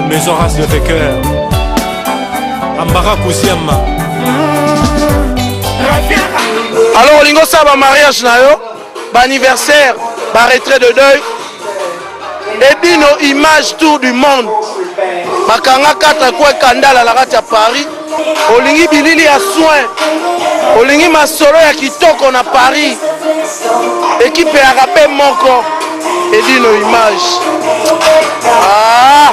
Maison Race de Fecker Ambara Kousiama. Alors lingo ça ba mariage na yo, ba anniversaire, ba retrait de deuil. Et puis nos images tour du monde. Makanga kata kwa kandala la kati ya Paris. Olingi bilili ya soin. Olingi masolo ya kitoko na Paris. Équipe ya rapé moko. Et puis nos images. Ah!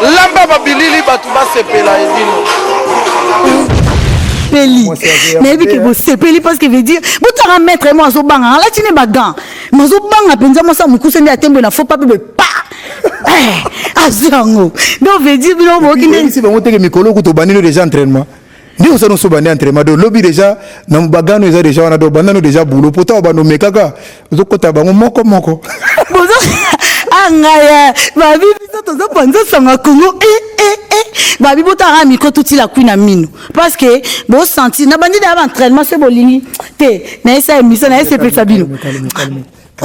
Lamba ba bilili batu ba sepela et puis Peli. Mais oui que vous sepeli parce que veut dire vous t'en mettre moi zo banga là tu n'es pas gant. Moi zo banga penza moi ça me cousse à tembe na faut pas be pa. Azui. Donc veut dire non mo ki si ba monter mikolo ko to banino déjà entraînement. Nous sommes sur le entraînement. Le lobby déjà, nous avons déjà on a déjà boulot. Pourtant, on a mis caca. Nous avons moko. Angaya, ma vie, nous avons pensé sur le Congo. Ma vie, nous avons mis tout la queen mine. Parce que, bon, senti, n'a pas dit d'entraînement, c'est bolini. Té, n'a pas émission, n'a pas fait Sabino.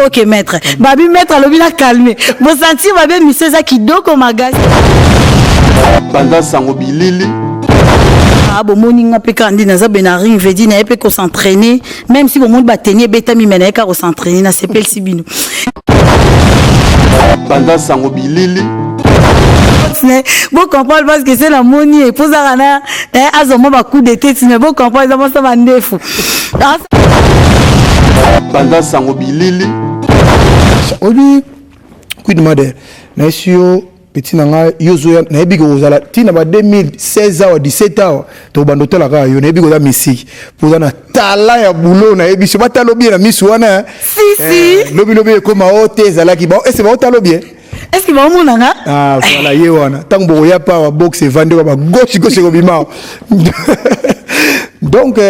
Ok, maître. Babi, maître, le bien calmé. Bon, senti, ma vie, monsieur, ça qui donc au magasin. Pendant Sangobi Lili. Ah bon morning a pe kandi na za benari vedi na pe ko s'entraîner même si bon monde ba tenir beta mi mena ka ko s'entraîner na sepel sibino pendant Sangobi Lili bon comprendre parce que c'est la moni et posa rana azomo ba coup de tête mais bon comprendre ça va ndefu pendant Sangobi Lili Obi quid mother na sio petit nanga yozo na ebi ko zala tina ba 2016 ans 17 ans to bandoto la ka yo na ebi ko za musique pour na tala ya boulot na ebi so batalo bien na misu wana si lobi ko ma hote zala ki ba est-ce ba talo bien est-ce que ba mo nanga ah voilà ye wana tango ya pa boxe vande ba gauche ko bima donc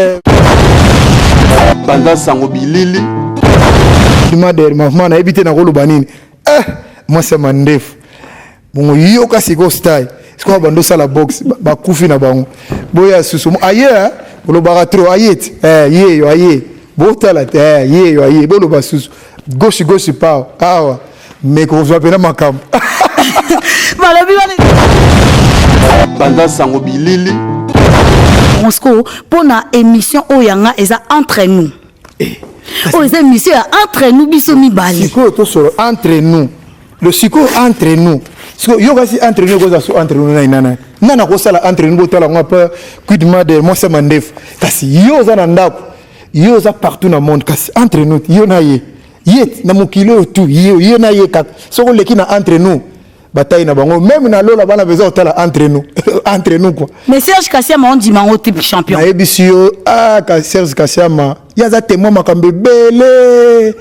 pendant Sangobi Lili dima der ma na ebité na ko lobanini moi c'est mandef bon yo ka siko style siko bando sala box ba kufi na bango boya susu aye lo bara trop ayet ye yo aye Botala ye yo aye bo lo ba susu gauche pa awa mais ko va pena makam pendant Sangobi Lili on sko pour na émission oyanga eza entre nous eza émission entre nous biso mi bali siko to solo entre nous le siko entre nous. Parce que yoga si entre nous entre nous nana ko sala entre nous Botala on pas cuidement de moi c'est mandef kasi yo za na ndako yo za partout dans le monde kasi entre nous yo na ye na mokilo tout yo na ye kak soko leki na entre nous bataille na bango même na lola bana besoin otala entre nous quoi mais Serge Kassiama on dit mango type champion na ebisio Serge Kassiama ya za témoin makambe belé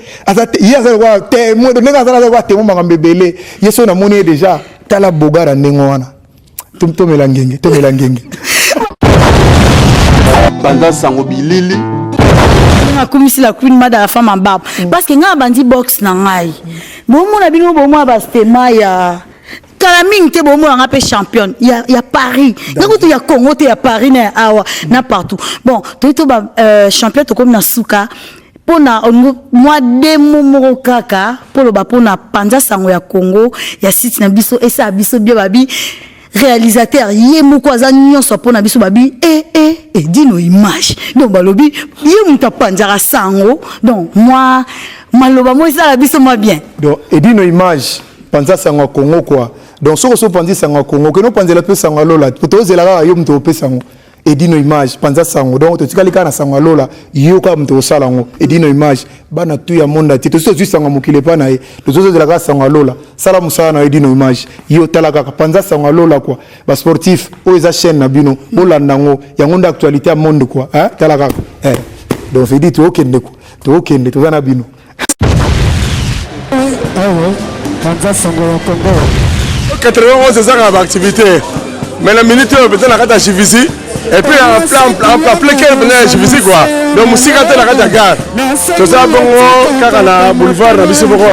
ya za wa témoin de nga za wa témoin makambe belé yeso na moni déjà tala bogara ndengo wana to melangenge pendant Sangobi Lili na komisi la queen mada la femme en barbe parce que nga bandi box na ngai bon mona bino bon moi ba stema ya Kalaming te bon moi pe champion ya Paris na ko to ya Congo te ya Paris na awa na partout bon to ba champion to comme na suka pona moi de momoro kaka polo ba pona panza sango ya Congo ya site na biso esa biso bien babi réalisateur yé moko aza nyonso pona biso babi et dino image donc balobi yé muta panza sango donc moi maloba moi ça la biso moi bien donc et dino image panza sango Congo quoi donc soko so panza sango Congo que no panza la pe sango lola to zela yo muto pe sango et dino image panza sango donc to tikali kana sango lola yo ka muto sala ngo et dino image bana tu ya monde ti to so sango mokile pa na e to zo zela ka sango lola sala musana na et dino image yo talaka panza sango lola quoi ba sportif o eza chaîne na bino bolanda ngo ya ngonda actualité à monde quoi talaka donc fait dit to okende to zana bino panza sango Congo 91 c'est ça l'activité mais la minute peut-être la carte JVC et puis en plein quel venait JVC quoi donc musique à la carte gare tout ça bon car la boulevard na biso boko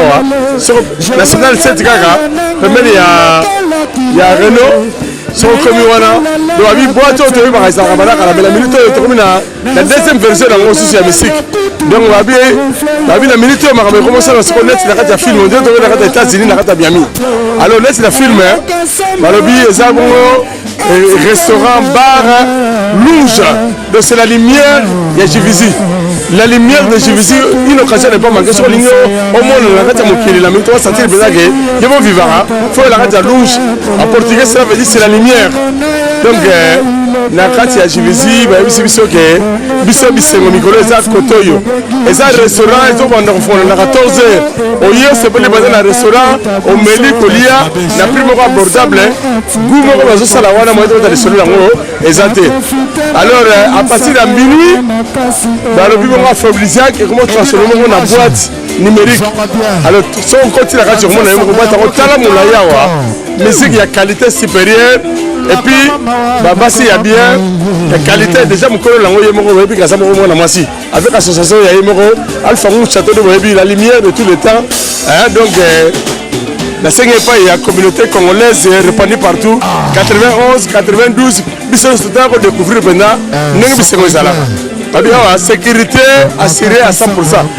sur national 7 kaka mais il y a Renault so komi wana do abi boato to ba kaisa ka bana kala la minute to komi na la deuxième version na ngo susu ya musique donc babi na minute ma ka commencer na ce net na kata film on dit to na kata États-Unis na kata Miami alors net la film balobi eza bongo restaurant bar louge donc c'est la lumière ya Jivizi. La lumière de Jivizi, une occasion n'est pas manquée sur l'igno. Au moins, la rate à mon la minute, on va sentir bizarre. Il va vivre, il faut la rate à louche. En portugais, ça veut dire c'est la lumière. Donc, la rate à Jivizi, bah, c'est biso que biso bisengo mikolo eza kotoyo. Et ça restaurant, ils ont pendant fond na 14h. Au lieu c'est pas les bazar na restaurant, au meli kolia, na prix moko abordable. Goût moko bazo sala wana moi dans les restaurants ngo ezate. Alors à partir de minuit, bah le vivant Fabriziac et comment transformer mon boîte numérique. Alors si on continue à regarder mon numéro boîte on tala mon layawa musique il y a qualité supérieure et puis bah si il y a bien la qualité déjà mon collègue lango yemoko et puis grâce à mon na mwasi avec l'association il y a yemoko alpha mou château de Webi la lumière de tout le temps hein, donc la cinquième pas il y a communauté congolaise répandue partout 91 92 biso tout à découvrir pendant nengi bisengo ezala la sécurité assurée à 100%.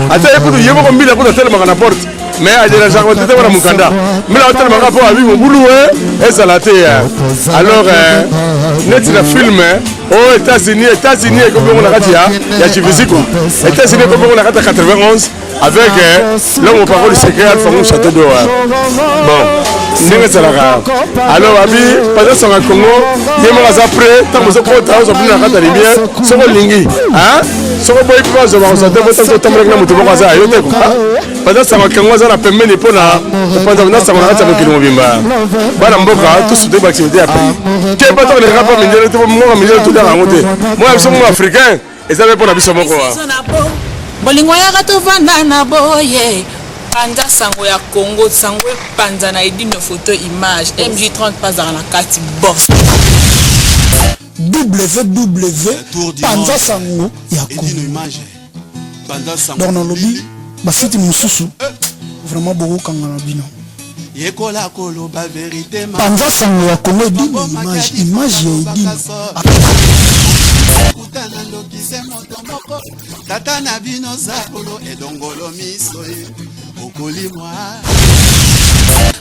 Attends, écoute, il y a beaucoup de gens qui ont tellement porte. Mais il y a des gens qui ont tellement mukanda. Mais là, on a tellement rapport à vivre au boulot et ça l'a été. Alors, net le film aux États-Unis, comme on a dit, il y a Jivizi quoi. États-Unis comme on a dit 91 avec l'homme au parole secret Alpha Mou Château d'eau. Bon, n'est-ce pas alors, ami, pendant son Congo, il y a après, tant que vous avez travaillé sur la carte de lumière, sur le lingi. Hein? Sur le boy, je vais vous dire, vous avez temps de vous voir ça. Pendant son Congo, ça a permis de prendre pendant ça, on a raté le Kilomobimba. Voilà, Mboka, tout ce débat activité a pris. Quel est le rapport mondial de moi, million tout dans la montée? Moi, je suis africain, et ça veut pas la mission. Bolingo ya gato vanda na boye Panza sango ya Congo sango panza na edine photo image MJ30 pas dans la carte box www Panza sango ya Congo donc dans lobby ba site mususu vraiment beaucoup kangana bino yekola kolo ba vérité Panza sango ya Congo edine image ya edine tata na bino zakolo edongolo miso okolimwa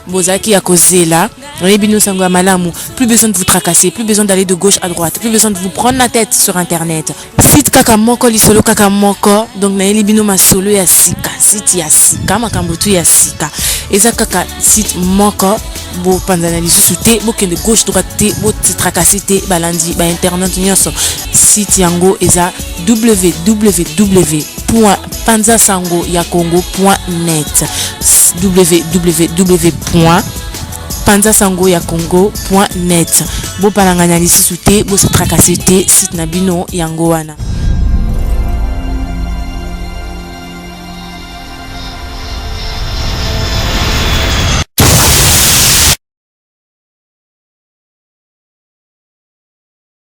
Bozaki ya kozela Rebino sango malamu, plus besoin de vous tracasser, plus besoin d'aller de gauche à droite, plus besoin de vous prendre la tête sur internet. Site kakamoko lisolo kakamoko donc na elibino masolo ya sika, site ya sika makambotu ya sika. Eza kaka site moko bo panzana lisusu te bo kende gauche droite te bo tracasser te balandi ba internet nyonso. Site yango eza www.panzasangoyakongo.net www.panzasangoyakongo.net bo palanganya lisusu te bo tracasser te site na bino yango wana.